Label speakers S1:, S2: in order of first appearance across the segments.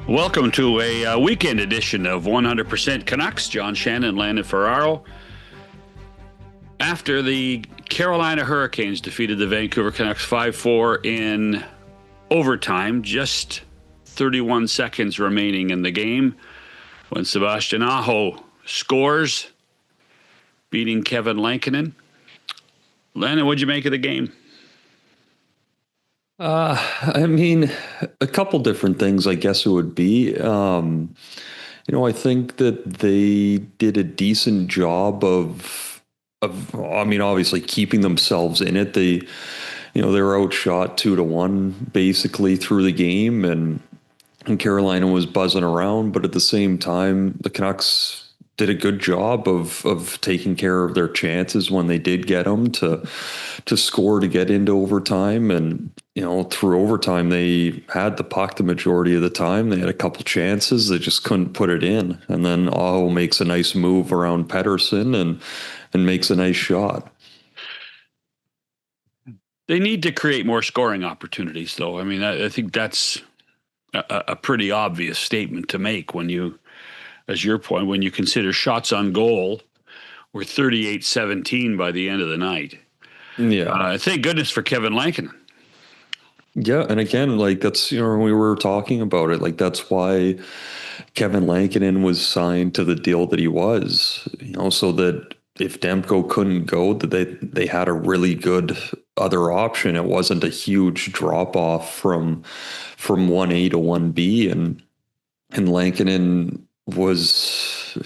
S1: Welcome to a weekend edition of 100% Canucks. John, Shannon, Landon, Ferraro. After the Carolina Hurricanes defeated the Vancouver Canucks 5-4 in overtime, just 31 seconds remaining in the game, when Sebastian Aho scores, beating Kevin Lankinen. Landon, what'd you make of the game?
S2: A couple different things, I guess it would be. I think that they did a decent job obviously keeping themselves in it. They were outshot 2-1 basically through the game, and Carolina was buzzing around, but at the same time, the Canucks did a good job of taking care of their chances when they did get them to score to get into overtime. And through overtime they had the puck the majority of the time. They had a couple chances, they just couldn't put it in. And then Aho makes a nice move around Pettersson and makes a nice shot.
S1: They need to create more scoring opportunities, though. I mean, I think that's a pretty obvious statement to make when you, as your point, when you consider shots on goal were 38-17 by the end of the night.
S2: Yeah.
S1: Thank goodness for Kevin Lankinen.
S2: Yeah, and again, that's, when we were talking about it, that's why Kevin Lankinen was signed to the deal that he was, so that if Demko couldn't go, that they had a really good other option. It wasn't a huge drop off from 1A to 1B, and Lankinen was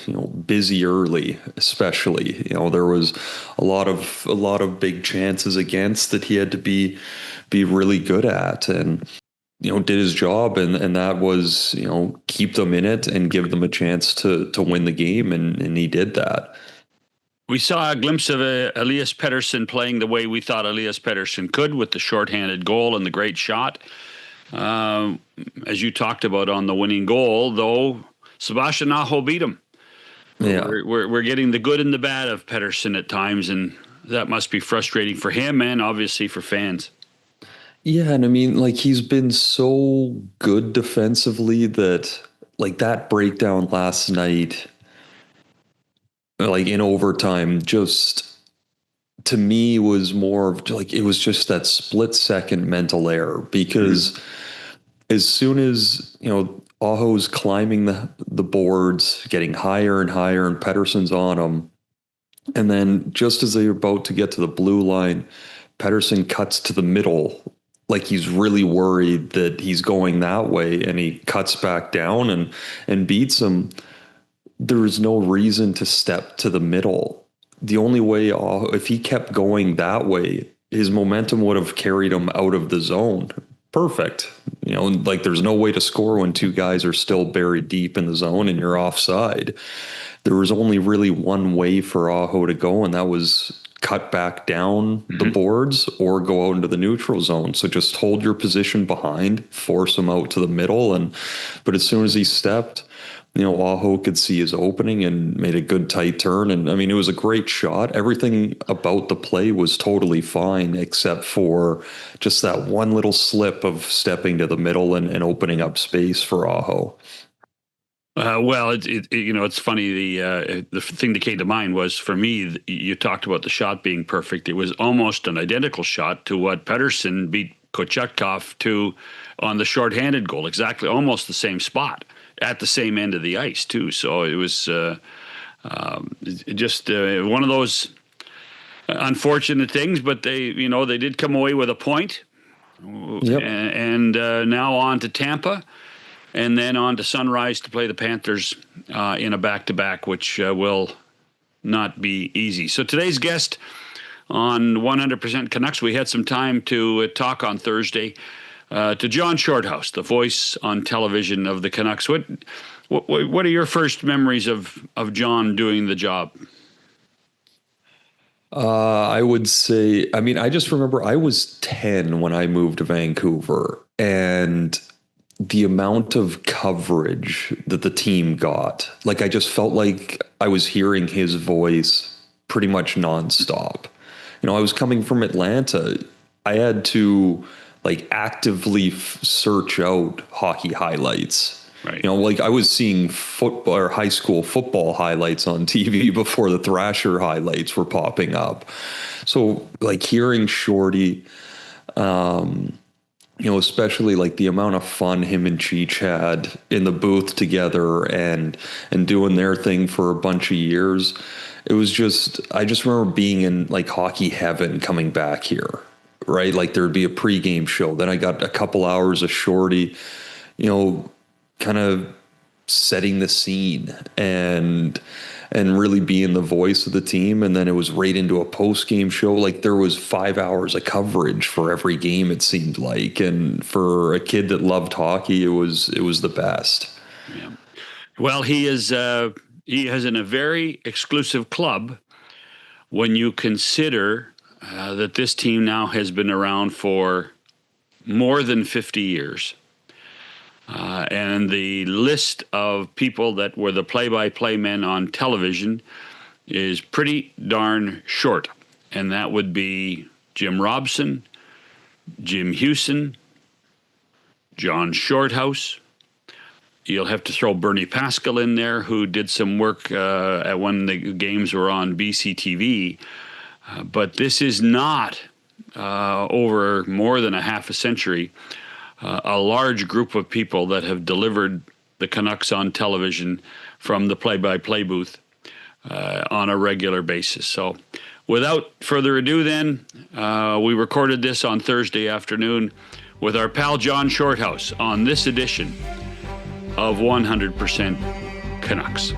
S2: busy early, especially. There was a lot of big chances against that he had to be really good at, and did his job, and that was keep them in it and give them a chance to win the game, and he did that.
S1: We saw a glimpse of Elias Pettersson playing the way we thought Elias Pettersson could, with the shorthanded goal and the great shot. As you talked about on the winning goal, though, Sebastian Aho beat him.
S2: Yeah,
S1: we're getting the good and the bad of Pettersson at times, and that must be frustrating for him and obviously for fans.
S2: Yeah, and he's been so good defensively that that breakdown last night, in overtime, just to me was more of it was just that split second mental error, because as soon as Aho's climbing the boards, getting higher and higher, and Pettersson's on him, and then just as they're about to get to the blue line, Pettersson cuts to the middle, he's really worried that he's going that way, and he cuts back down and beats him. There is no reason to step to the middle. The only way, if he kept going that way, his momentum would have carried him out of the zone. Perfect. There's no way to score when two guys are still buried deep in the zone and you're offside. There was only really one way for Aho to go, and that was cut back down the boards or go out into the neutral zone. So just hold your position behind, force him out to the middle. But as soon as he stepped, Aho could see his opening and made a good tight turn. And it was a great shot. Everything about the play was totally fine, except for just that one little slip of stepping to the middle and opening up space for Aho.
S1: It's funny. The thing that came to mind was, for me, you talked about the shot being perfect. It was almost an identical shot to what Pettersson beat Kochetkov to on the shorthanded goal. Exactly, almost the same spot at the same end of the ice too. So it was just one of those unfortunate things. But they did come away with a point.
S2: Yep.
S1: And now on to Tampa. And then on to Sunrise to play the Panthers in a back-to-back, which will not be easy. So today's guest on 100% Canucks, we had some time to talk on Thursday to John Shorthouse, the voice on television of the Canucks. What are your first memories of John doing the job?
S2: I would say, I just remember I was 10 when I moved to Vancouver, and the amount of coverage that the team got, I just felt like I was hearing his voice pretty much nonstop. I was coming from Atlanta. I had to actively search out hockey highlights.
S1: Right.
S2: You know, like I was seeing football or high school football highlights on TV before the Thrasher highlights were popping up. So like hearing Shorty, you know, especially like the amount of fun him and Cheech had in the booth together and doing their thing for a bunch of years. It was just, I just remember being in like hockey heaven coming back here, right? Like there'd be a pregame show. Then I got a couple hours of Shorty, you know, kind of setting the scene and really being the voice of the team. And then it was right into a post-game show. Like there was 5 hours of coverage for every game, it seemed like. And for a kid that loved hockey, it was the best.
S1: Yeah. Well, he is he has in a very exclusive club when you consider that this team now has been around for more than 50 years. And the list of people that were the play-by-play men on television is pretty darn short. And that would be Jim Robson, Jim Hewson, John Shorthouse. You'll have to throw Bernie Pascal in there, who did some work at when the games were on BCTV. But this is not over more than a half a century. A large group of people that have delivered the Canucks on television from the play-by-play booth on a regular basis. So without further ado then, we recorded this on Thursday afternoon with our pal John Shorthouse on this edition of 100% Canucks.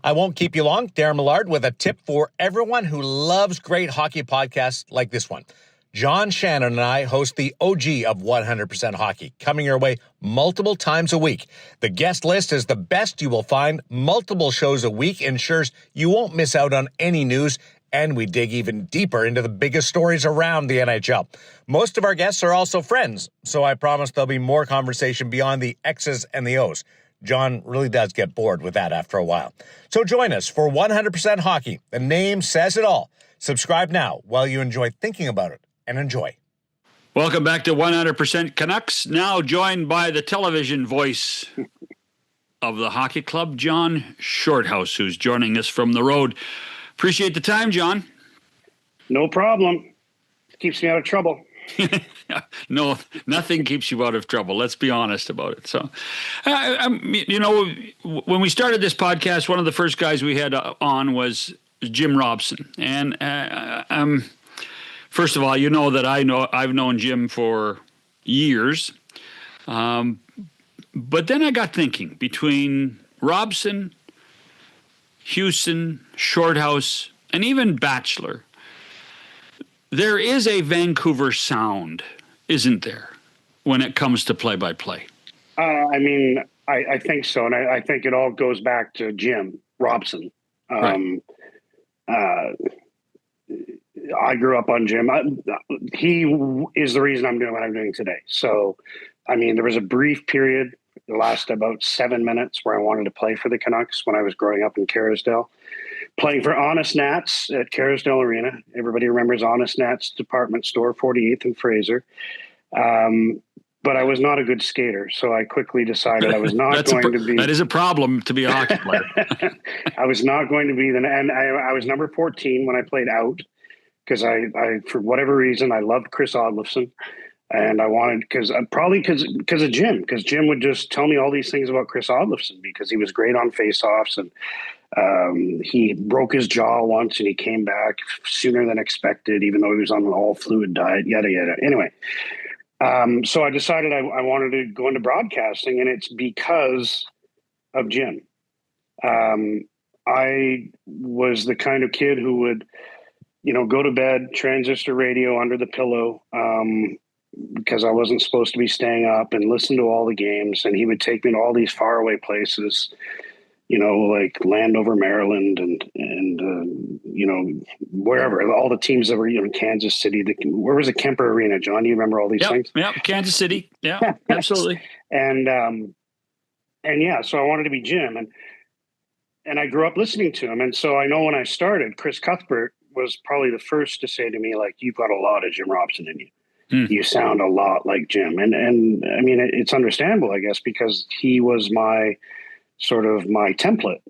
S3: I won't keep you long. Darren Millard with a tip for everyone who loves great hockey podcasts like this one. John Shannon and I host the OG of 100% Hockey, coming your way multiple times a week. The guest list is the best you will find. Multiple shows a week ensures you won't miss out on any news, and we dig even deeper into the biggest stories around the NHL. Most of our guests are also friends, so I promise there'll be more conversation beyond the X's and the O's. John really does get bored with that after a while. So join us for 100% Hockey. The name says it all. Subscribe now while you enjoy thinking about it. And enjoy.
S1: Welcome back to 100% Canucks, now joined by the television voice of the hockey club, John Shorthouse, who's joining us from the road. Appreciate the time, John.
S4: No problem. Keeps me out of trouble.
S1: No, nothing keeps you out of trouble. Let's be honest about it. So, you know, when we started this podcast, one of the first guys we had on was Jim Robson. And first of all, you know that I've known Jim for years. But then I got thinking, between Robson, Hewson, Shorthouse, and even Batchelor, there is a Vancouver sound, isn't there, when it comes to play-by-play?
S4: I mean, I think so. And I think it all goes back to Jim Robson.
S1: Right.
S4: I grew up on Jim. He is the reason I'm doing what I'm doing today. So, I mean, there was a brief period, it lasted about 7 minutes, where I wanted to play for the Canucks when I was growing up in Kerrisdale, playing for Honest Nats at Kerrisdale Arena. Everybody remembers Honest Nats department store, 48th and Fraser. But I was not a good skater, so I quickly decided I was not going to be.
S1: That is a problem to be a hockey player.
S4: I was not going to be and I was number 14 when I played out. Because I, for whatever reason, I loved Chris Odlifson, and I wanted because of Jim. Because Jim would just tell me all these things about Chris Odlifson because he was great on faceoffs, and he broke his jaw once, and he came back sooner than expected, even though he was on an all fluid diet. Yada yada. Anyway, so I decided I wanted to go into broadcasting, and it's because of Jim. I was the kind of kid who would, go to bed, transistor radio under the pillow, because I wasn't supposed to be staying up, and listen to all the games. And he would take me to all these faraway places, like Landover, Maryland, and wherever, all the teams that were, Kansas City. Where was the Kemper Arena, John? Do you remember all these things?
S1: Yeah, Kansas City. Yeah, absolutely.
S4: And yeah, so I wanted to be Jim, and I grew up listening to him. And so I know when I started, Chris Cuthbert was probably the first to say to me, like, you've got a lot of Jim Robson in you. you sound a lot like Jim. And I mean, it's understandable, I guess, because he was my sort of my template.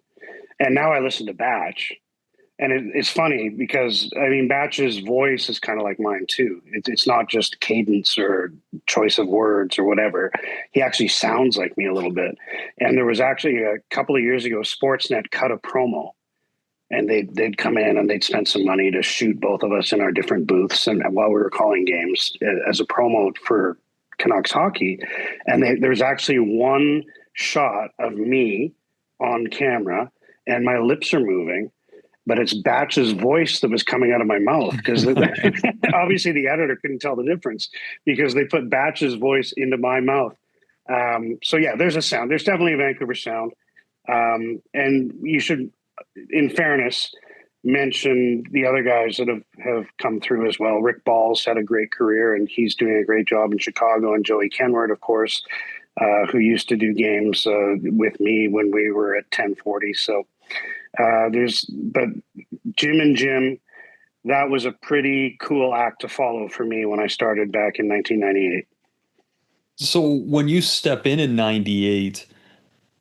S4: And now I listen to Batch, and it's funny because, I mean, Batch's voice is kind of like mine too. It's not just cadence or choice of words or whatever. He actually sounds like me a little bit. And there was actually a couple of years ago, Sportsnet cut a promo, and they'd come in and they'd spend some money to shoot both of us in our different booths and while we were calling games as a promo for Canucks hockey. And there's actually one shot of me on camera and my lips are moving, but it's Batch's voice that was coming out of my mouth, because obviously the editor couldn't tell the difference because they put Batch's voice into my mouth. So yeah, there's a sound. There's definitely a Vancouver sound. And you should, in fairness, mention the other guys that have come through as well. Rick Ball's had a great career, and he's doing a great job in Chicago. And Joey Kenward, of course, who used to do games with me when we were at 1040. So but Jim and Jim, that was a pretty cool act to follow for me when I started back in 1998.
S2: So when you step in 98,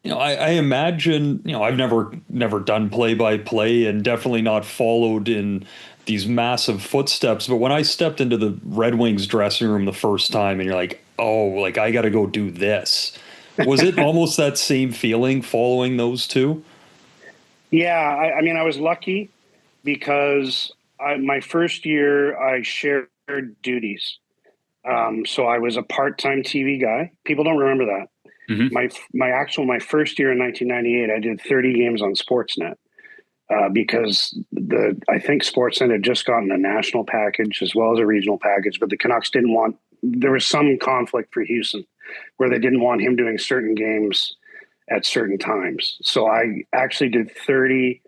S2: I imagine, I've never done play-by-play and definitely not followed in these massive footsteps. But when I stepped into the Red Wings dressing room the first time and you're like, oh, like I got to go do this. Was it almost that same feeling following those two?
S4: Yeah. I mean, I was lucky because my first year I shared duties. So I was a part-time TV guy. People don't remember that. Mm-hmm. My first year in 1998, I did 30 games on Sportsnet because I think Sportsnet had just gotten a national package as well as a regional package, but the Canucks didn't want. There was some conflict for Houston where they didn't want him doing certain games at certain times. So I actually did 30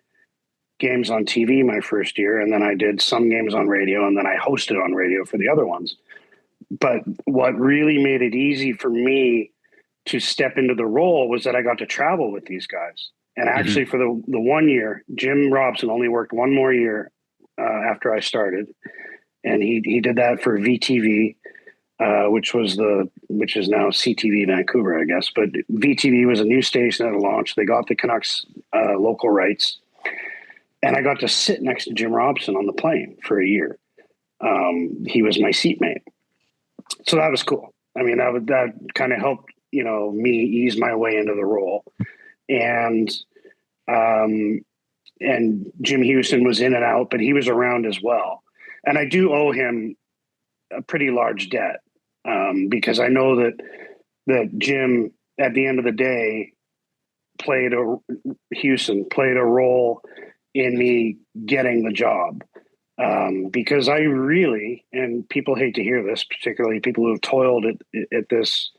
S4: games on TV my first year, and then I did some games on radio, and then I hosted on radio for the other ones. But what really made it easy for me to step into the role was that I got to travel with these guys. And actually, for the 1 year, Jim Robson only worked one more year after I started, and he did that for VTV, which is now CTV Vancouver, I guess. But VTV was a new station that launched. They got the Canucks local rights, and I got to sit next to Jim Robson on the plane for a year. He was my seatmate, so that was cool. I mean, that kind of helped me ease my way into the role. And Jim Houston was in and out, but he was around as well. And I do owe him a pretty large debt because I know that Jim, at the end of the day, Houston played a role in me getting the job. Because I really, and people hate to hear this, particularly people who have toiled at this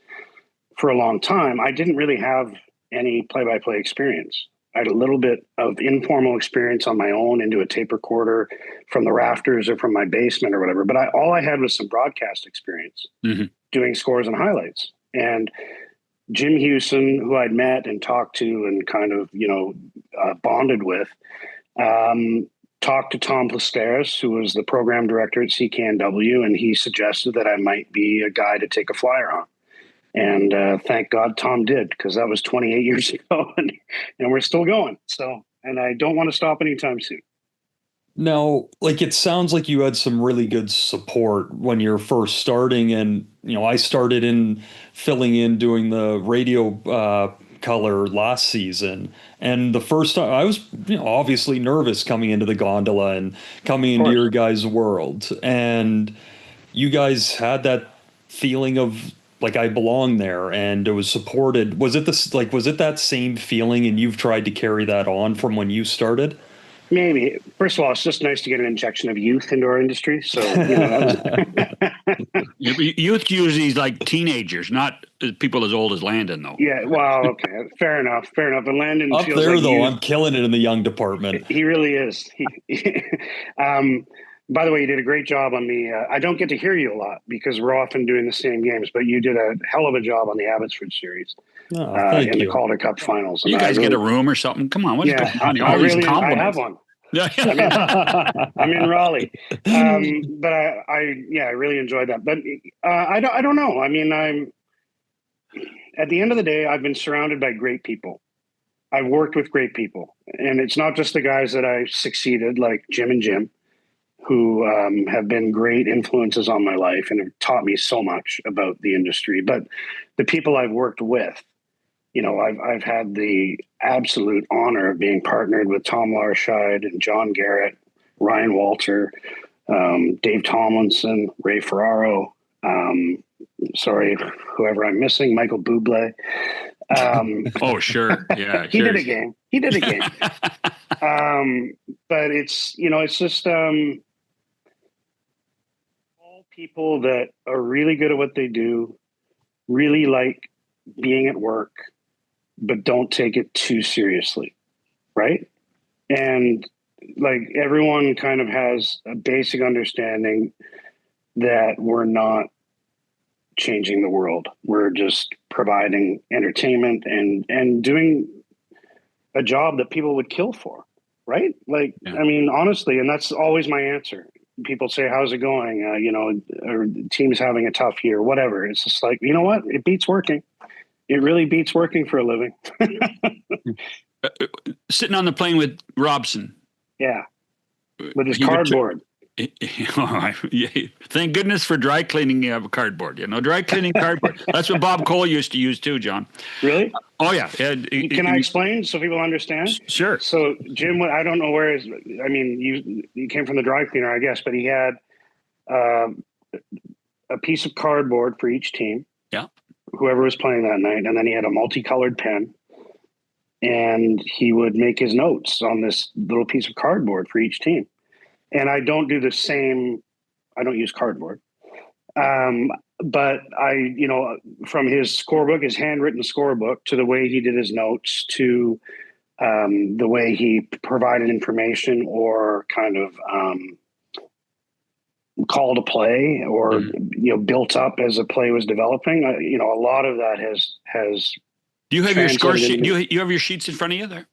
S4: for a long time, I didn't really have any play-by-play experience. I had a little bit of informal experience on my own into a tape recorder from the rafters or from my basement or whatever. But all I had was some broadcast experience doing scores and highlights. And Jim Houston, who I'd met and talked to and kind of, bonded with, talked to Tom Plesteris, who was the program director at CKNW, and he suggested that I might be a guy to take a flyer on. And thank God Tom did, because that was 28 years ago, and we're still going. So, and I don't want to stop anytime soon.
S2: Now, it sounds like you had some really good support when you're first starting, and I started in filling in doing the radio color last season, and the first time I was obviously nervous coming into the gondola and coming into your guys' world, and you guys had that feeling of I belong there, and it was supported. Was it that same feeling, and you've tried to carry that on from when you started?
S4: Maybe. First of all, it's just nice to get an injection of youth into our industry. So,
S1: youth usually is like teenagers, not people as old as Landon, though.
S4: Yeah. Well, okay. Fair enough. And Landon
S2: up
S4: feels
S2: there,
S4: like
S2: though.
S4: youth.
S2: I'm killing it in the young department.
S4: He really is. By the way, you did a great job on the. I don't get to hear you a lot because we're often doing the same games, but you did a hell of a job on the Abbotsford series
S2: in
S4: the Calder Cup finals.
S1: You guys get a room or something? Come on, what's going on?
S4: I have one.
S1: Yeah.
S4: I'm in Raleigh. But I really enjoyed that. But I don't know. I mean, at the end of the day, I've been surrounded by great people. I've worked with great people, and it's not just the guys that I succeeded, like Jim and Jim, who have been great influences on my life and have taught me so much about the industry. But the people I've worked with, you know, I've had the absolute honor of being partnered with Tom Larscheid and John Garrett, Ryan Walter, Dave Tomlinson, Ray Ferraro. Sorry, whoever I'm missing, Michael Bublé.
S1: Oh, sure. Yeah.
S4: He did a game. But it's, you know, it's just all people that are really good at what they do, really like being at work, but don't take it too seriously. Right. And like everyone kind of has a basic understanding that we're not changing the world. We're just providing entertainment and doing a job that people would kill for, right? Like, yeah. I mean, honestly, and that's always my answer. People say, how's it going? You know, or the team's having a tough year, whatever. It's just like, you know what? It beats working. It really beats working for a living.
S1: Sitting on the plane with Robson.
S4: Yeah. With his cardboard.
S1: Thank goodness for dry cleaning. You have a cardboard, you know, dry cleaning cardboard. That's what Bob Cole used to use too, John.
S4: Really?
S1: Oh yeah.
S4: Can I explain so people understand?
S1: Sure.
S4: So Jim, I don't know where his, I mean, you came from the dry cleaner, I guess, but he had a piece of cardboard for each team.
S1: Yeah.
S4: Whoever was playing that night. And then he had a multicolored pen. And he would make his notes on this little piece of cardboard for each team. And I don't do the same. I don't use cardboard. But you know, from his scorebook, his handwritten scorebook, to the way he did his notes, to the way he provided information or kind of call to play or, you know, built up as a play was developing. You know, a lot of that has.
S1: Do you have your score sheet? Do you have your sheets in front of you there?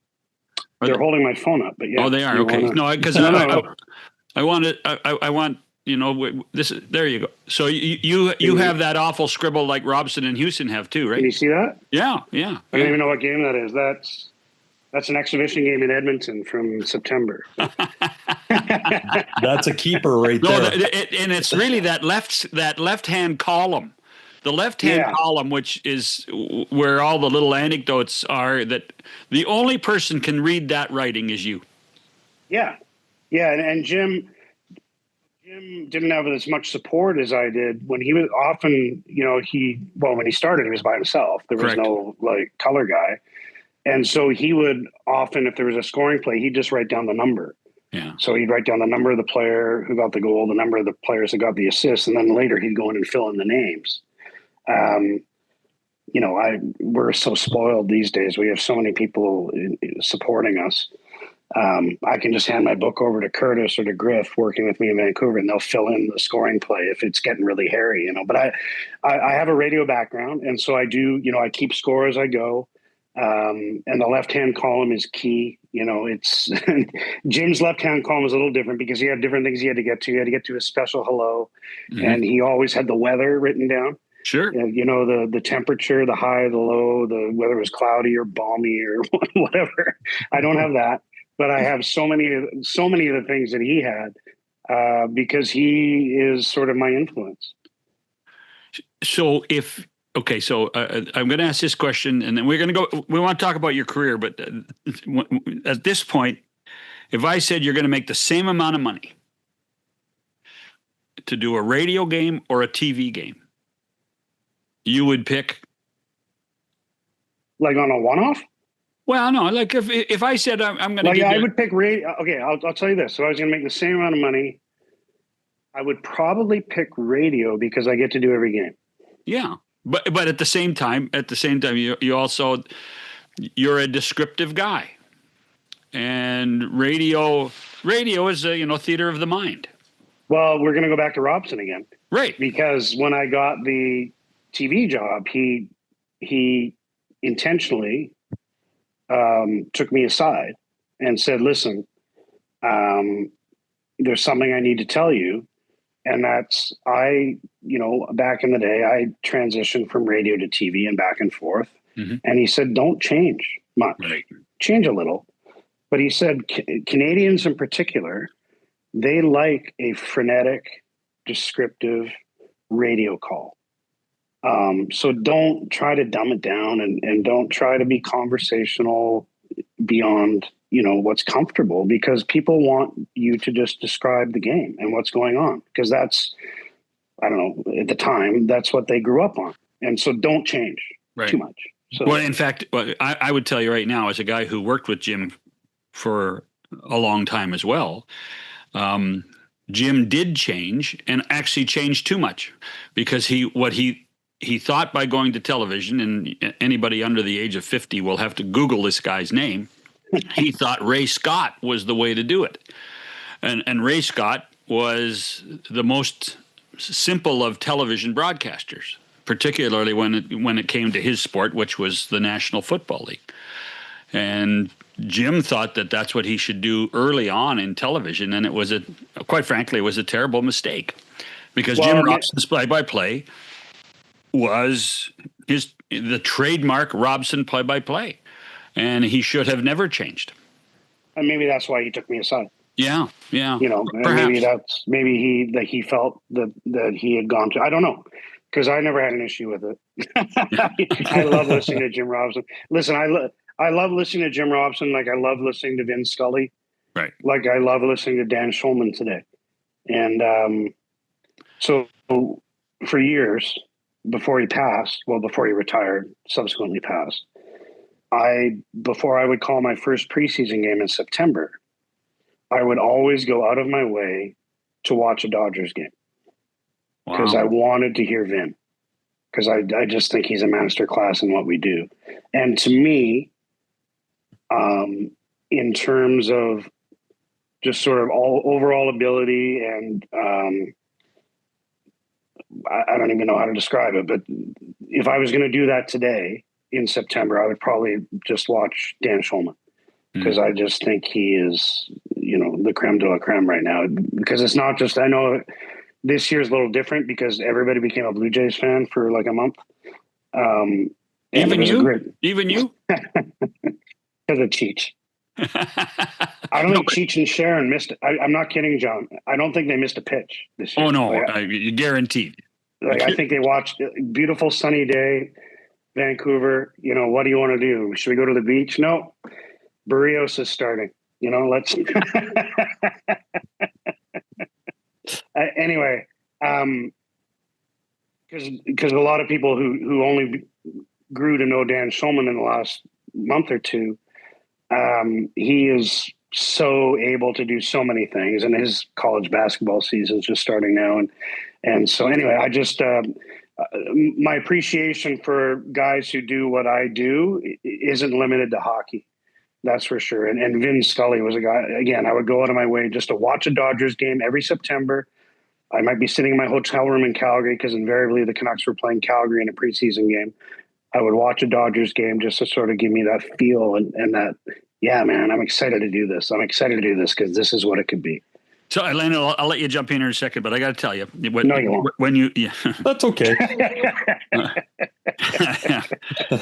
S4: They're holding my phone up, but yeah.
S1: Oh, they are. Okay. No, because I want, you know, this. There you go. So you have that awful scribble like Robson and Houston have too, right?
S4: Can you see that?
S1: Yeah.
S4: I don't even know what game that is. That's an exhibition game in Edmonton from September.
S2: That's a keeper right there.
S1: And it's really that left-hand column. The left-hand column, which is where all the little anecdotes are, that the only person can read that writing is you.
S4: Yeah. And Jim didn't have as much support as I did when he was often, you know, when he started, he was by himself. There was no like color guy. And so he would often, if there was a scoring play, he'd just write down the number.
S1: Yeah. So
S4: he'd write down the number of the player who got the goal, the number of the players that got the assist, and then later he'd go in and fill in the names. You know, we're so spoiled these days. We have so many people supporting us. I can just hand my book over to Curtis or to Griff working with me in Vancouver, and they'll fill in the scoring play if it's getting really hairy, you know. But I have a radio background, and so I do, you know, I keep score as I go. And the left-hand column is key. You know, it's Jim's left-hand column is a little different because he had different things he had to get to. He had to get to a special hello, and he always had the weather written down.
S1: Sure.
S4: You know, the temperature, the high, the low, whether it was cloudy or balmy or whatever. I don't have that, but I have so many of the things that he had because he is sort of my influence.
S1: So I'm going to ask this question, and then we're going to go. We want to talk about your career, but at this point, if I said you're going to make the same amount of money to do a radio game or a TV game, you would pick?
S4: Like on a one-off?
S1: Well, no. Like if I said I'm going to,
S4: I would pick radio. Okay, I'll tell you this. So I was going to make the same amount of money. I would probably pick radio because I get to do every game.
S1: Yeah. But at the same time, you also, you're a descriptive guy, and radio is a theater of the mind.
S4: Well, we're going to go back to Robson again,
S1: right?
S4: Because when I got the TV job, he intentionally took me aside and said, "Listen, there's something I need to tell you. And that's, back in the day, I transitioned from radio to TV and back and forth.
S1: Mm-hmm.
S4: And he said, don't change much,
S1: Right.
S4: change a little. But he said, Canadians in particular, they like a frenetic, descriptive radio call. So don't try to dumb it down and don't try to be conversational beyond, what's comfortable, because people want you to just describe the game and what's going on. Because that's, I don't know, at the time, that's what they grew up on. And so don't change too much. So,
S1: well, in fact, I would tell you right now, as a guy who worked with Jim for a long time as well, Jim did change, and actually changed too much, because he thought by going to television, and anybody under the age of 50 will have to Google this guy's name. He thought Ray Scott was the way to do it. And Ray Scott was the most simple of television broadcasters, particularly when it came to his sport, which was the National Football League. And Jim thought that that's what he should do early on in television, and quite frankly, it was a terrible mistake, because Jim Robson's play-by-play was the trademark Robson play-by-play, and he should have never changed.
S4: And maybe that's why he took me aside.
S1: Yeah.
S4: Perhaps. Maybe he felt that he had gone to. I don't know, because I never had an issue with it. I love listening to Jim Robson. Listen, I love listening to Jim Robson. Like I love listening to Vin Scully.
S1: Right.
S4: Like I love listening to Dan Schulman today. And so for years before he retired, subsequently passed, before I would call my first preseason game in September, I would always go out of my way to watch a Dodgers game, because I wanted to hear Vin, because I just think he's a master class in what we do. And to me, in terms of just sort of all overall ability, and I don't even know how to describe it, but if I was going to do that today in September, I would probably just watch Dan Schulman, because I just think he is, the creme de la creme right now. Because it's not just, I know this year's a little different because everybody became a Blue Jays fan for like a month.
S1: Even you?
S4: Because of Cheech. I don't think Cheech and Sharon missed it. I'm not kidding, John. I don't think they missed a pitch this year.
S1: Oh, no. You guaranteed.
S4: I think they watched a beautiful sunny day, Vancouver. What do you want to do? Should we go to the beach? No. Barrios is starting. Let's... Anyway, because a lot of people who only grew to know Dan Schulman in the last month or two, he is so able to do so many things, and his college basketball season is just starting now. And so anyway, I just, my appreciation for guys who do what I do isn't limited to hockey. That's for sure. And Vin Scully was a guy, again, I would go out of my way just to watch a Dodgers game every September. I might be sitting in my hotel room in Calgary, because invariably the Canucks were playing Calgary in a preseason game. I would watch a Dodgers game just to sort of give me that feel and that, yeah, man, I'm excited to do this. I'm excited to do this because this is what it could be.
S1: So, Landon, I'll let you jump in here in a second, but I got to tell you,
S4: no, you won't.
S1: When you,
S2: That's okay.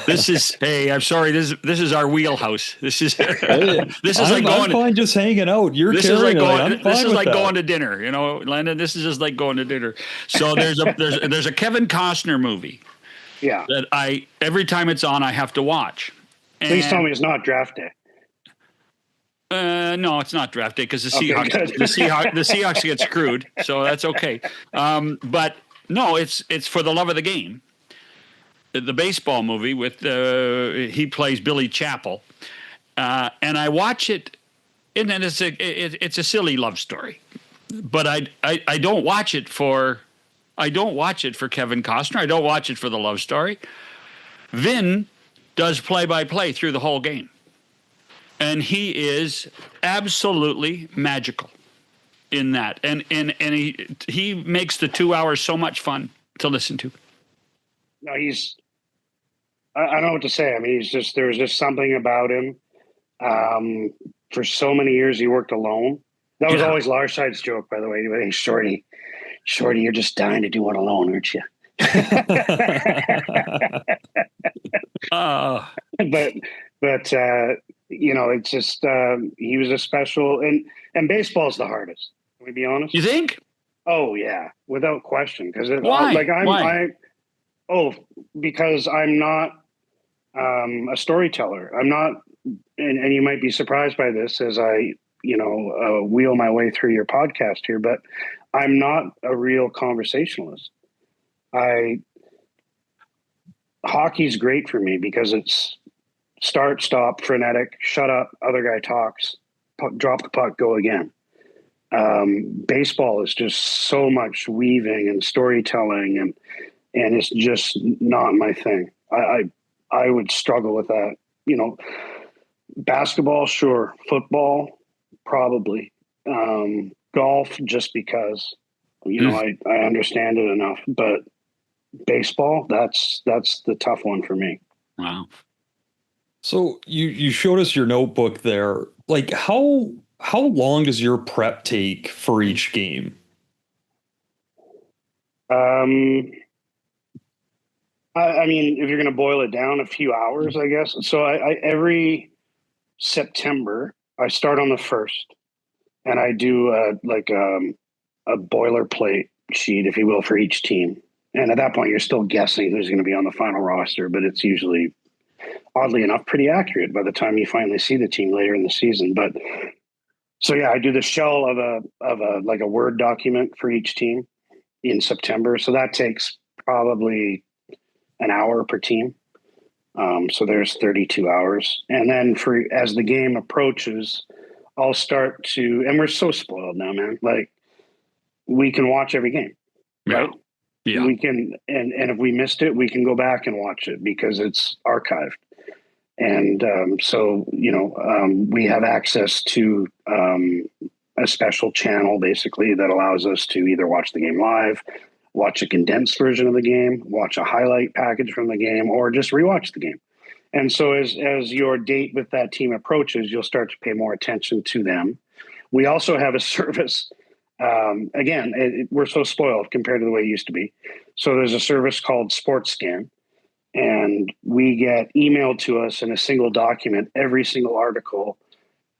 S1: This is, hey, I'm sorry. This is our wheelhouse. This is
S2: I'm fine just hanging out. You're carrying it. I'm fine
S1: this is
S2: with
S1: like
S2: that.
S1: going to dinner, Landon. This is just like going to dinner. So there's a Kevin Costner movie.
S4: Yeah.
S1: That every time it's on, I have to watch.
S4: Please tell me it's not draft day.
S1: No, it's not draft day, because the Seahawks get screwed, so that's okay. But no, it's for the love of the game. The baseball movie with he plays Billy Chappell, and I watch it, and then it's a silly love story, but I don't watch it for Kevin Costner. I don't watch it for the love story. Vin does play-by-play through the whole game. And he is absolutely magical in that. And he makes the 2 hours so much fun to listen to.
S4: No, I don't know what to say. I mean, there's just something about him. For so many years, he worked alone. That was always Larside's joke, by the way. Hey, Shorty, you're just dying to do it alone, aren't you? But it's just he was a special, and baseball's the hardest. Can we be honest?
S1: You think?
S4: Oh yeah, without question. Because
S1: why?
S4: Why? Because I'm not a storyteller. I'm not, and you might be surprised by this as I wheel my way through your podcast here, but I'm not a real conversationalist. Hockey's great for me because it's start, stop, frenetic, shut up, other guy talks, drop the puck, go again. Baseball is just so much weaving and storytelling, and it's just not my thing. I would struggle with that. Basketball, sure. Football, probably. Golf, just because I understand it enough. But baseball, that's the tough one for me.
S1: Wow.
S2: So you showed us your notebook there. Like how long does your prep take for each game?
S4: I mean, if you're going to boil it down, a few hours, I guess. So I every September I start on the 1st, and I do a boilerplate sheet, if you will, for each team. And at that point, you're still guessing who's going to be on the final roster, but it's usually, oddly enough, pretty accurate by the time you finally see the team later in the season. But so yeah, I do the shell of a Word document for each team in September. So that takes probably an hour per team. So there's 32 hours. And then as the game approaches, I'll start to, and we're so spoiled now, man. Like we can watch every game, right?
S1: Yeah.
S4: We can, and if we missed it, we can go back and watch it because it's archived. And we have access to a special channel basically that allows us to either watch the game live, watch a condensed version of the game, watch a highlight package from the game, or just rewatch the game. And so as your date with that team approaches, you'll start to pay more attention to them. We also have a service. We're so spoiled compared to the way it used to be. So there's a service called Sports Scan, and we get emailed to us in a single document every single article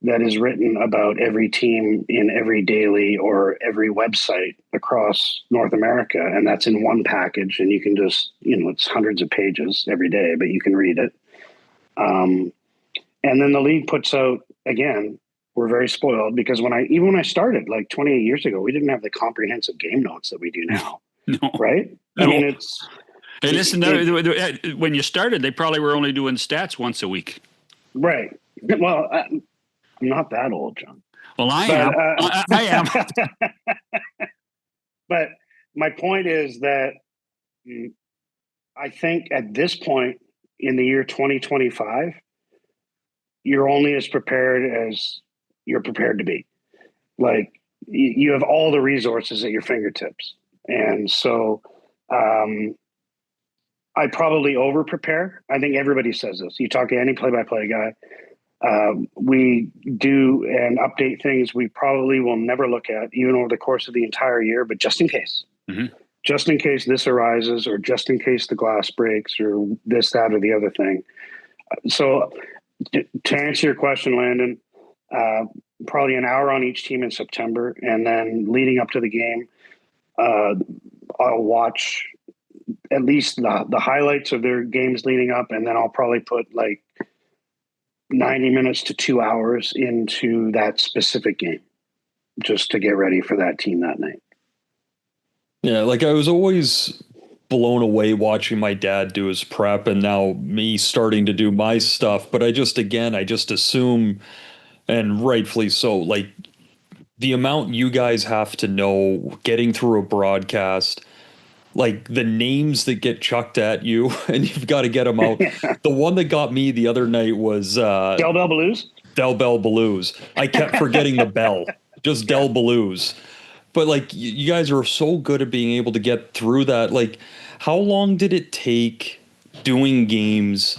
S4: that is written about every team in every daily or every website across North America. And that's in one package. And you can just, it's hundreds of pages every day, but you can read it. And then the league puts out, again, we're very spoiled because when I started like 28 years ago, we didn't have the comprehensive game notes that we do now.
S1: No.
S4: Right?
S1: No.
S4: I mean,
S1: Hey, listen, when you started, they probably were only doing stats once a week.
S4: Right. Well, I'm not that old, John.
S1: Well, I am.
S4: But my point is that I think at this point in the year 2025, you're only as prepared as you're prepared to be. Like you have all the resources at your fingertips. And so I probably over prepare. I think everybody says this. You talk to any play-by-play guy. We do and update things we probably will never look at even over the course of the entire year, but just in case. Mm-hmm. Just in case this arises, or just in case the glass breaks, or this, that, or the other thing. So to answer your question, Landon, probably an hour on each team in September, and then leading up to the game, I'll watch at least the highlights of their games leading up, and then I'll probably put like 90 minutes to 2 hours into that specific game just to get ready for that team that night.
S2: Yeah, like I was always blown away watching my dad do his prep, and now me starting to do my stuff. But I just assume, and rightfully so, like the amount you guys have to know getting through a broadcast, like the names that get chucked at you and you've got to get them out. The one that got me the other night was
S4: Del Bell Blues.
S2: Del Bell Blues. I kept forgetting the bell, just Del Blues. But like you guys are so good at being able to get through that. Like how long did it take doing games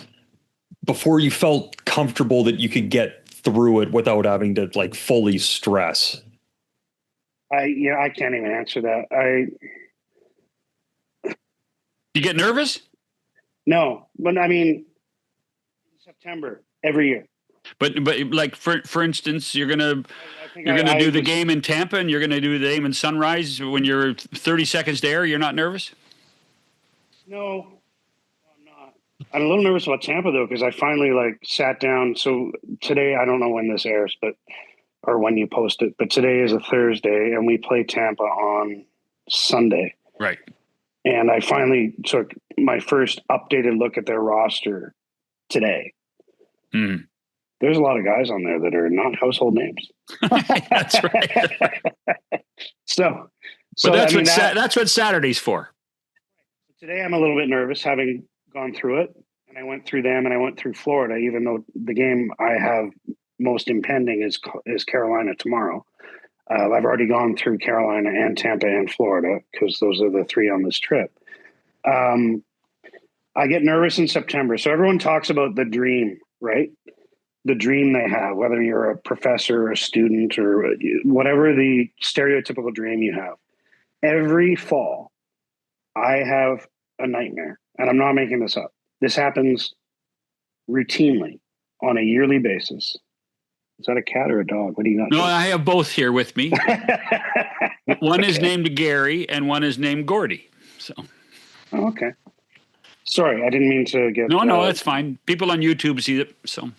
S2: before you felt comfortable that you could get through it without having to like fully stress?
S4: I can't even answer that.
S1: You get nervous?
S4: No, but I mean, September every year.
S1: But like for instance, you're gonna
S4: I
S1: do the
S4: was,
S1: game in Tampa, and you're gonna do the game in Sunrise when you're 30 seconds there. You're not nervous?
S4: no, I'm not. I'm a little nervous about Tampa though because I finally like sat down. So today, I don't know when this airs, but or when you post it, but today is a Thursday, and we play Tampa on Sunday.
S1: Right.
S4: And I finally took my first updated look at their roster today.
S1: Mm.
S4: There's a lot of guys on there that are not household names.
S1: That's right.
S4: so
S1: but that's what Saturday's for.
S4: Today I'm a little bit nervous having gone through it, and I went through them and I went through Florida, even though the game I have most impending is Carolina tomorrow. I've already gone through Carolina and Tampa and Florida because those are the three on this trip. I get nervous in September. So everyone talks about the dream, right? The dream they have, whether you're a professor or a student or whatever the stereotypical dream you have. Every fall, I have a nightmare, and I'm not making this up. This happens routinely on a yearly basis. Is that a cat or a dog? What do you got?
S1: No, I have both here with me. One is named Gary, and one is named Gordy. So.
S4: Oh, okay. Sorry, I didn't mean to get.
S1: No, that's fine. People on YouTube see it. So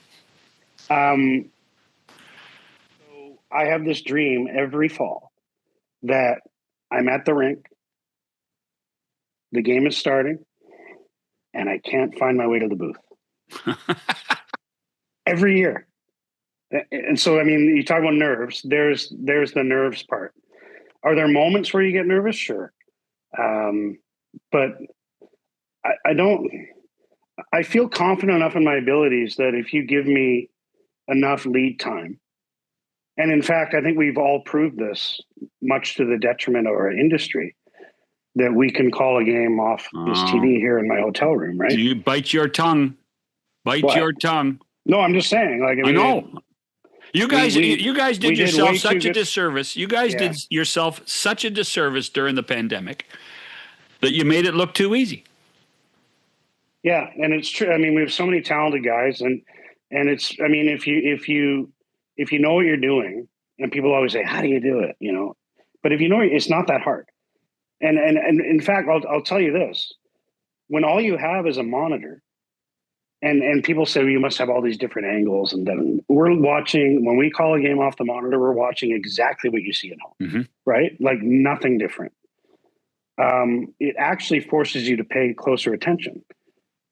S4: I have this dream every fall that I'm at the rink, the game is starting, and I can't find my way to the booth. Every year. And so, I mean, you talk about nerves. There's the nerves part. Are there moments where you get nervous? Sure. But I don't. I feel confident enough in my abilities that if you give me enough lead time, and in fact, I think we've all proved this, much to the detriment of our industry, that we can call a game off this TV here in my hotel room, right?
S1: You bite your tongue. Your tongue.
S4: No, I'm just saying. Like I
S1: know. You guys did yourself such a disservice. You guys did yourself such a disservice during the pandemic that you made it look too easy.
S4: Yeah, and it's true. I mean, we have so many talented guys, and it's. I mean, if you know what you're doing, and people always say, "How do you do it?" You know, but if you know, it's not that hard. And in fact, I'll tell you this: when all you have is a monitor. And people say, well, you must have all these different angles. And then we're watching, when we call a game off the monitor, we're watching exactly what you see at home, right? Like nothing different. It actually forces you to pay closer attention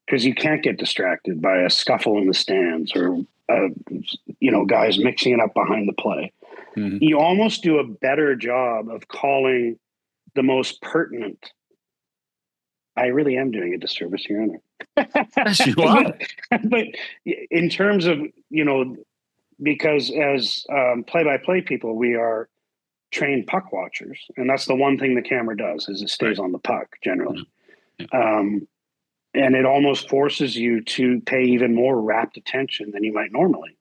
S4: because you can't get distracted by a scuffle in the stands or, guys mixing it up behind the play. Mm-hmm. You almost do a better job of calling the most pertinent. I really am doing a disservice here, aren't I?
S1: Yes, you are.
S4: But in terms of, because as play-by-play people, we are trained puck watchers. And that's the one thing the camera does is it stays on the puck generally. Yeah. And it almost forces you to pay even more rapt attention than you might normally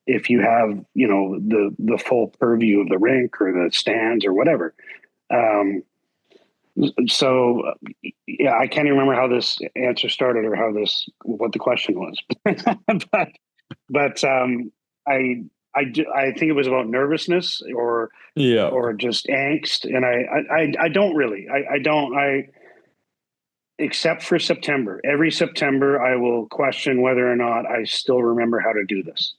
S4: if you have, the full purview of the rink or the stands or whatever. So, yeah, I can't even remember how this answer started or what the question was. but I think it was about nervousness or just angst. And I don't really, except for September. Every September, I will question whether or not I still remember how to do this.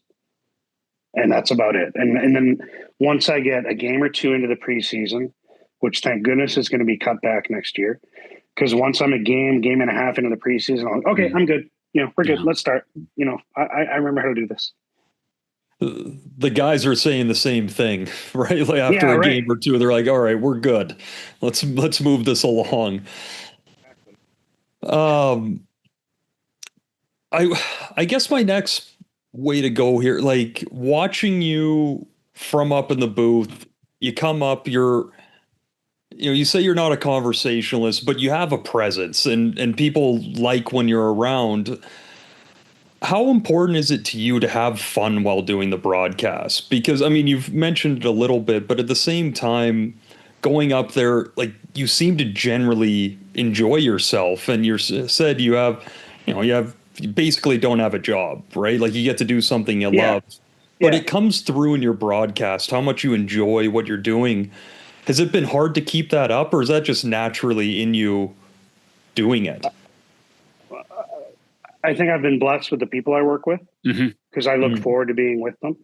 S4: And that's about it. And then once I get a game or two into the preseason, which thank goodness is going to be cut back next year. Because once I'm a game and a half into the preseason, I'm like, okay, I'm good. We're good. Let's start. I remember how to do this.
S2: The guys are saying the same thing, right? Like after a game or two, they're like, all right, we're good. Let's move this along. Exactly. I guess my next way to go here, like watching you from up in the booth, you come up, you say you're not a conversationalist, but you have a presence and people like when you're around. How important is it to you to have fun while doing the broadcast? Because, I mean, you've mentioned it a little bit, but at the same time, going up there, like you seem to generally enjoy yourself, and you said you basically don't have a job, right? Like you get to do something you love, but it comes through in your broadcast, how much you enjoy what you're doing. Has it been hard to keep that up, or is that just naturally in you doing it?
S4: I think I've been blessed with the people I work with, because I look forward to being with them.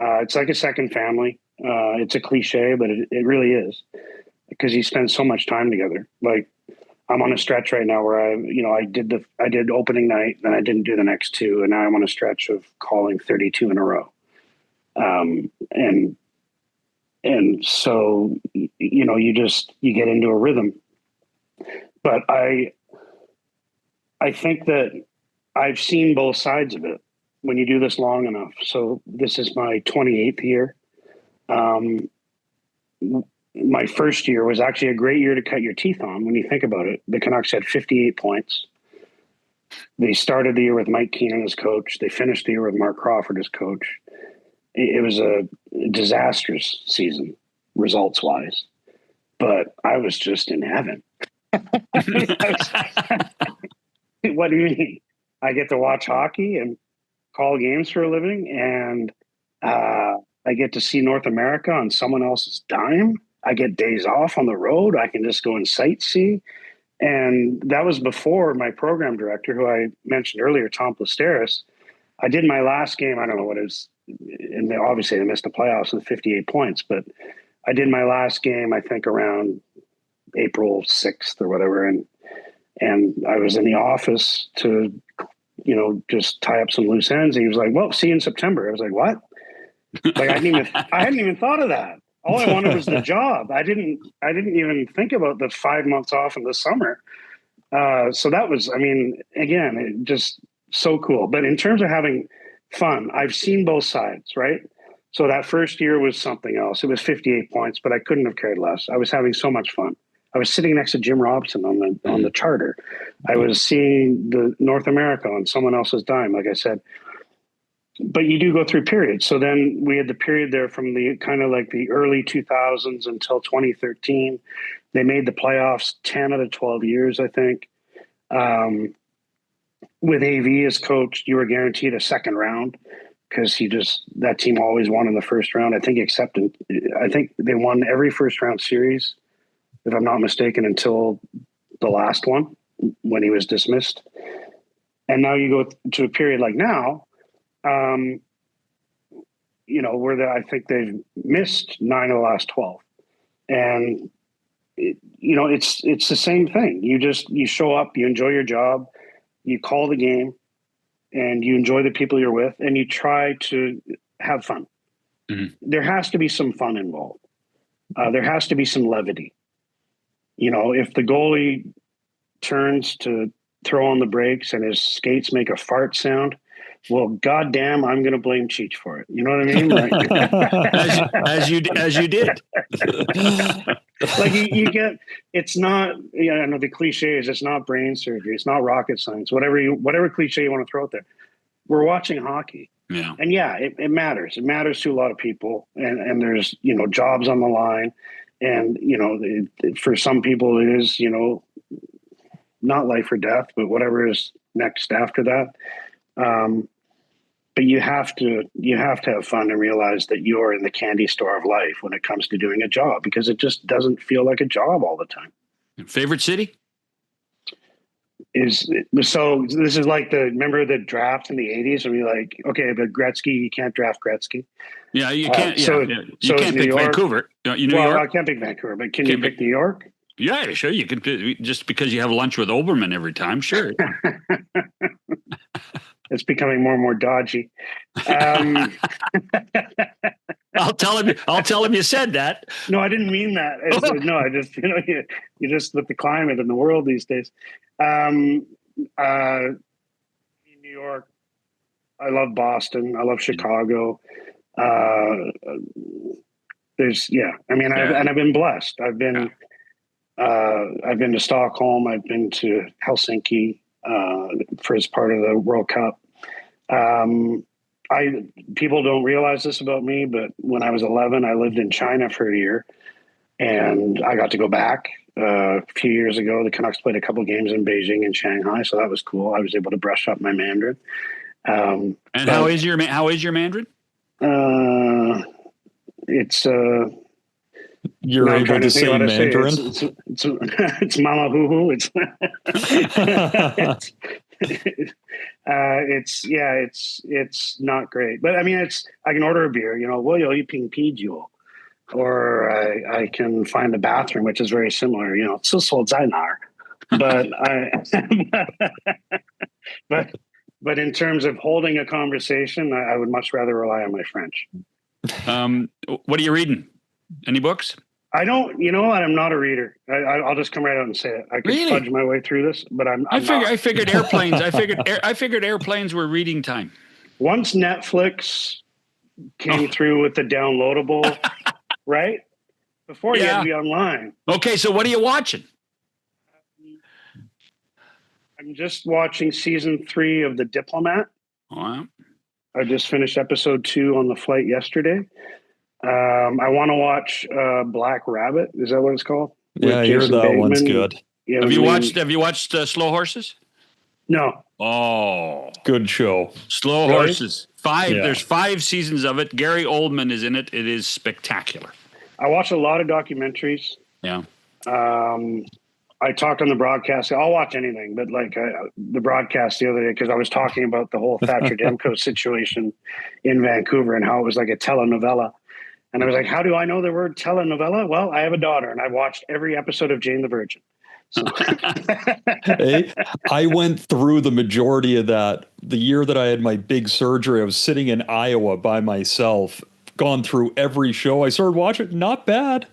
S4: It's like a second family. It's a cliche, but it really is, because you spend so much time together. Like I'm on a stretch right now where I did opening night, then I didn't do the next two, and now I'm on a stretch of calling 32 in a row. And so, you get into a rhythm. But I think that I've seen both sides of it when you do this long enough. So this is my 28th year. My first year was actually a great year to cut your teeth on. When you think about it, the Canucks had 58 points. They started the year with Mike Keenan as coach. They finished the year with Mark Crawford as coach. It was a disastrous season, results-wise. But I was just in heaven. What do you mean? I get to watch hockey and call games for a living, and I get to see North America on someone else's dime. I get days off on the road. I can just go and sightsee. And that was before my program director, who I mentioned earlier, Tom Plasteris. I did my last game. I don't know what it was. And obviously they missed the playoffs with 58 points, but I did my last game, I think around April 6th or whatever. And I was in the office to, just tie up some loose ends. And he was like, well, see you in September. I was like, what? Like, I hadn't even thought of that. All I wanted was the job. I didn't even think about the 5 months off in the summer. So that was, again, it just so cool. But in terms of having fun, I've seen both sides, right? So that first year was something else. It was 58 points, but I couldn't have cared less. I was having so much fun. I was sitting next to Jim Robson on the charter. I was seeing the North America on someone else's dime, like I said. But you do go through periods. So then we had the period there from the kind of like the early 2000s until 2013. They made the playoffs 10 out of 12 years, I think. With AV as coach, you were guaranteed a second round because that team always won in the first round. I think they won every first round series, if I'm not mistaken, until the last one when he was dismissed. And now you go to a period like now, where I think they've missed 9 of the last 12. And, it's the same thing. You show up, you enjoy your job, you call the game, and you enjoy the people you're with, and you try to have fun. Mm-hmm. There has to be some fun involved. There has to be some levity. If the goalie turns to throw on the brakes and his skates make a fart sound, well, goddamn, I'm going to blame Cheech for it. You know what I mean? Like,
S1: as you did.
S4: Like you get, it's not, I know the cliche is it's not brain surgery. It's not rocket science, whatever cliche you want to throw out there. We're watching hockey.
S1: Yeah.
S4: And it matters. It matters to a lot of people. And there's, jobs on the line. And, for some people it is, not life or death, but whatever is next after that. But you have to have fun and realize that you're in the candy store of life when it comes to doing a job, because it just doesn't feel like a job all the time.
S1: Favorite city?
S4: So this is like remember the draft in the 80s and we're like, okay, but Gretzky, you can't draft Gretzky.
S1: Yeah, you can't. You can't pick
S4: York,
S1: Vancouver. New York?
S4: I can't pick Vancouver, but can you pick New York?
S1: Yeah, sure. You can, just because you have lunch with Oberman every time. Sure.
S4: It's becoming more and more dodgy.
S1: I'll tell him you said that.
S4: No, I didn't mean that. No, I just, you just with the climate in the world these days. New York. I love Boston. I love Chicago. I've been blessed. I've been to Stockholm. I've been to Helsinki for as part of the World Cup. People don't realize this about me, but when I was 11, I lived in China for a year. and I got to go back a few years ago. The Canucks played a couple games in Beijing and Shanghai, so that was cool. I was able to brush up my Mandarin.
S1: And how is your Mandarin?
S4: It's
S2: You're able to say Mandarin.
S4: It's Mama Hoo Hoo. It's not great, but I mean, I can order a beer. Will you ping pijiu? Or I can find a bathroom, which is very similar. But in terms of holding a conversation, I would much rather rely on my French.
S1: What are you reading? Any books?
S4: I don't. You know what? I'm not a reader. I'll just come right out and say it. I could fudge my way through this, but I
S1: figured airplanes. I figured airplanes were reading time.
S4: Once Netflix came through with the downloadable. Right? Before you had to be online.
S1: Okay, so what are you watching?
S4: I'm just watching season 3 of The Diplomat.
S1: Wow.
S4: I just finished episode 2 on the flight yesterday. I want to watch Black Rabbit. Is that what it's called?
S2: Yeah, I hear that one's good.
S4: Yeah,
S1: Have you watched Slow Horses?
S4: No.
S1: Oh,
S2: good show.
S1: Slow Horses. 5. Yeah. There's 5 seasons of it. Gary Oldman is in it. It is spectacular.
S4: I watch a lot of documentaries.
S1: Yeah.
S4: I talked on the broadcast. I'll watch anything, but the broadcast the other day, because I was talking about the whole Thatcher Demko situation in Vancouver and how it was like a telenovela. And I was like, how do I know the word telenovela? Well, I have a daughter, and I watched every episode of Jane the Virgin. So.
S2: Hey, I went through the majority of that. The year that I had my big surgery, I was sitting in Iowa by myself, gone through every show. I started watching. Not bad.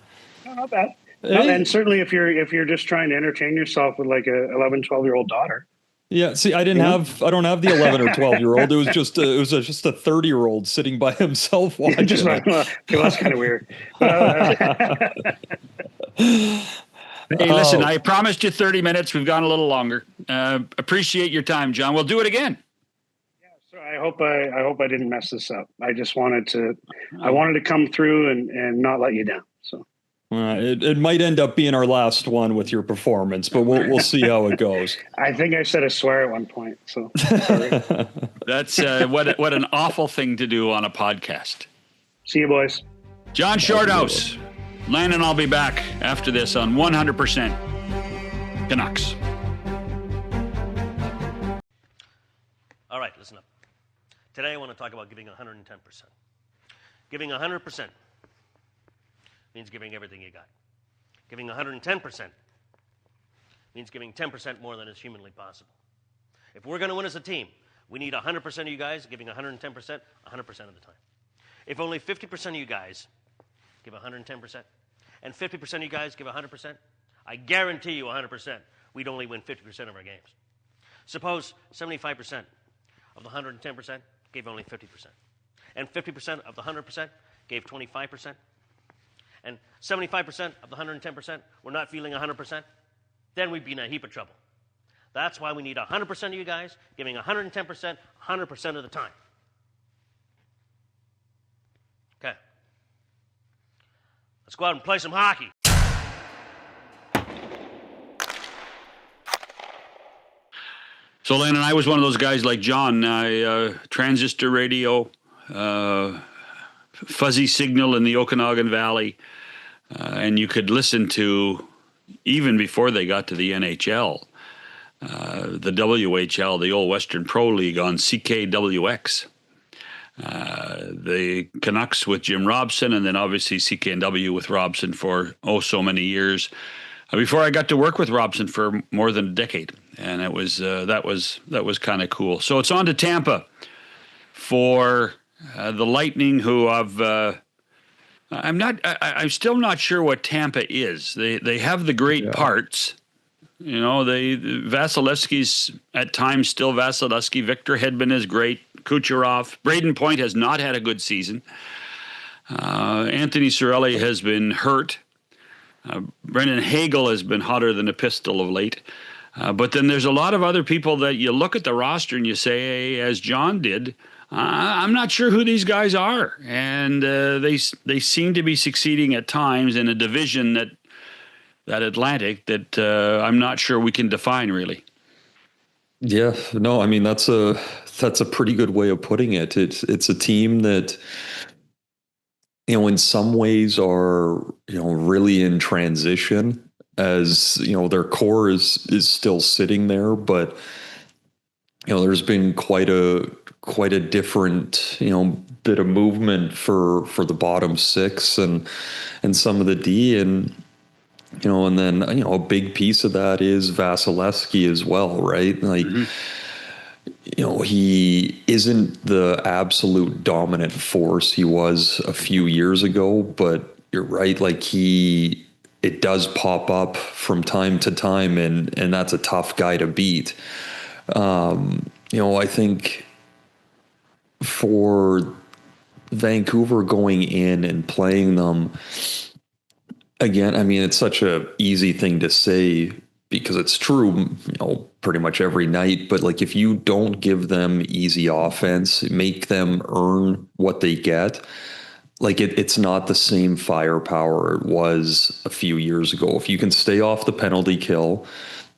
S4: No, not bad. Hey. And certainly if you're just trying to entertain yourself with like a 11, 12-year-old daughter.
S2: Yeah, see, I don't have the 11 or 12-year-old. It was just a 30-year-old sitting by himself watching.
S4: That's kind of weird.
S1: Hey, listen, I promised you 30 minutes. We've gone a little longer. Appreciate your time, John. We'll do it again.
S4: Yeah, so I hope I didn't mess this up. I just wanted to come through and not let you down. So
S2: it might end up being our last one with your performance, but we'll see how it goes.
S4: I think I said a swear at one point. So sorry.
S1: That's what an awful thing to do on a podcast.
S4: See you, boys.
S1: John Shorthouse. Landon, I'll be back after this on 100% Canucks.
S5: All right, listen up. Today I want to talk about giving 110%. Giving 100% means giving everything you got. Giving 110% means giving 10% more than is humanly possible. If we're going to win as a team, we need 100% of you guys giving 110% 100% of the time. If only 50% of you guys give 110%, and 50% of you guys give 100%, I guarantee you 100%, we'd only win 50% of our games. Suppose 75% of the 110% gave only 50%, and 50% of the 100% gave 25%, and 75% of the 110% were not feeling 100%, then we'd be in a heap of trouble. That's why we need 100% of you guys giving 110% 100% of the time. Okay. Let's go out and play some hockey.
S1: So, Landon, I was one of those guys like John. Transistor radio, fuzzy signal in the Okanagan Valley, and you could listen to, even before they got to the NHL, the WHL, the old Western Pro League on CKWX. The Canucks with Jim Robson, and then obviously CKNW with Robson for so many years. Before I got to work with Robson for more than a decade, and it was that was kind of cool. So it's on to Tampa for the Lightning, who I'm still not sure what Tampa is. They have the great parts. You know, Vasilevsky's at times still Vasilevsky. Victor Hedman is great. Kucherov. Braden Point has not had a good season. Anthony Cirelli has been hurt. Brendan Hagel has been hotter than a pistol of late. But then there's a lot of other people that you look at the roster and you say, hey, as John did, I'm not sure who these guys are. And they seem to be succeeding at times in a division that Atlantic that I'm not sure we can define really.
S2: Yeah, no, I mean that's a pretty good way of putting it. It's a team that, in some ways are, really in transition, as their core is still sitting there, but there's been quite a different bit of movement for the bottom six and some of the D, and and then a big piece of that is Vasilevsky as well, right? Like, he isn't the absolute dominant force he was a few years ago, but you're right. Like, it does pop up from time to time, and that's a tough guy to beat. I think for Vancouver going in and playing them again, I mean, it's such a easy thing to say because it's true, pretty much every night. But like, if you don't give them easy offense, make them earn what they get, like it's not the same firepower it was a few years ago. If you can stay off the penalty kill,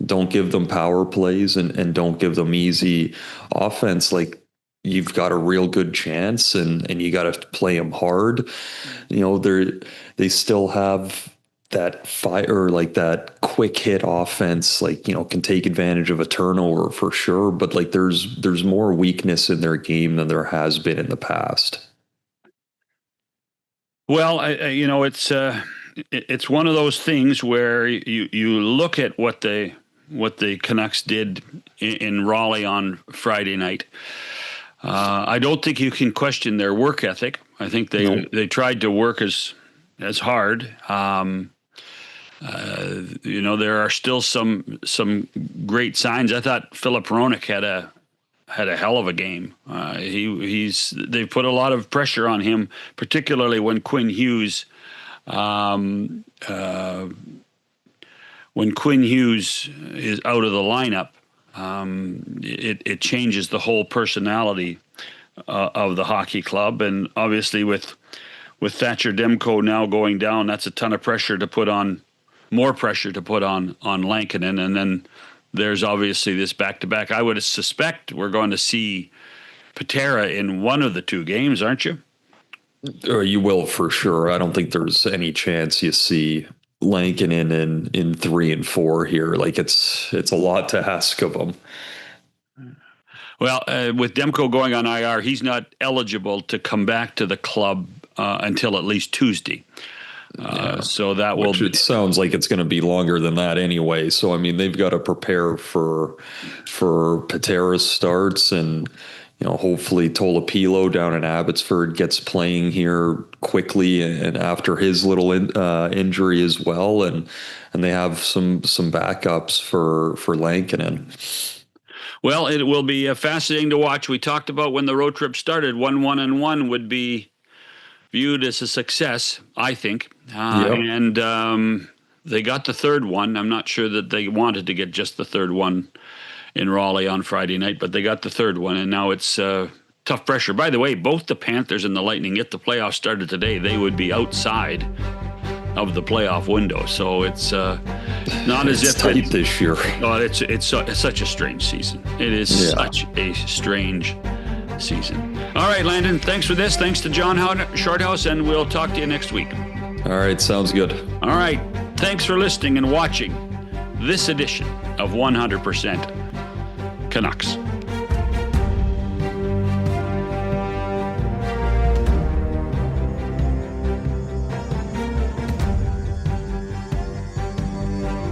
S2: don't give them power plays, and don't give them easy offense, like, you've got a real good chance, and you got to play them hard. They still have that fire, like that quick hit offense, like, can take advantage of a turnover for sure. But like, there's more weakness in their game than there has been in the past.
S1: Well, it's one of those things where you look at what the Canucks did in Raleigh on Friday night. I don't think you can question their work ethic. I think they tried to work as hard. There are still some great signs. I thought Philip Hronek had a hell of a game. They put a lot of pressure on him, particularly when Quinn Hughes is out of the lineup. It changes the whole personality of the hockey club, and obviously with Thatcher Demko now going down, that's a ton of pressure to put on, more pressure to put on Lankinen, and then there's obviously this back-to-back. I would suspect we're going to see Patera in one of the two games, aren't you?
S2: You will for sure. I don't think there's any chance you see Lankinen in 3 and 4 here. Like, it's a lot to ask of him.
S1: Well, with Demko going on IR, he's not eligible to come back to the club until at least Tuesday. So that will.
S2: It sounds like it's going to be longer than that anyway. So I mean, they've got to prepare for Patera's starts, and hopefully Tolopilo down in Abbotsford gets playing here quickly, and after his little injury as well, and they have some backups for Lankinen.
S1: Well, it will be fascinating to watch. We talked about when the road trip started, 1-1-1 would be viewed as a success, I think. And they got the third one. I'm not sure that they wanted to get just the third one in Raleigh on Friday night, but they got the third one, and now it's tough pressure. By the way, both the Panthers and the Lightning, if the playoffs started today, they would be outside of the playoff window. So it's not as if
S2: tight this year.
S1: Oh, it's such a strange season. It is such a strange season. All right, Landon, thanks for this. Thanks to John Shorthouse, and we'll talk to you next week.
S2: All right, sounds good.
S1: All right, thanks for listening and watching this edition of 100% Canucks.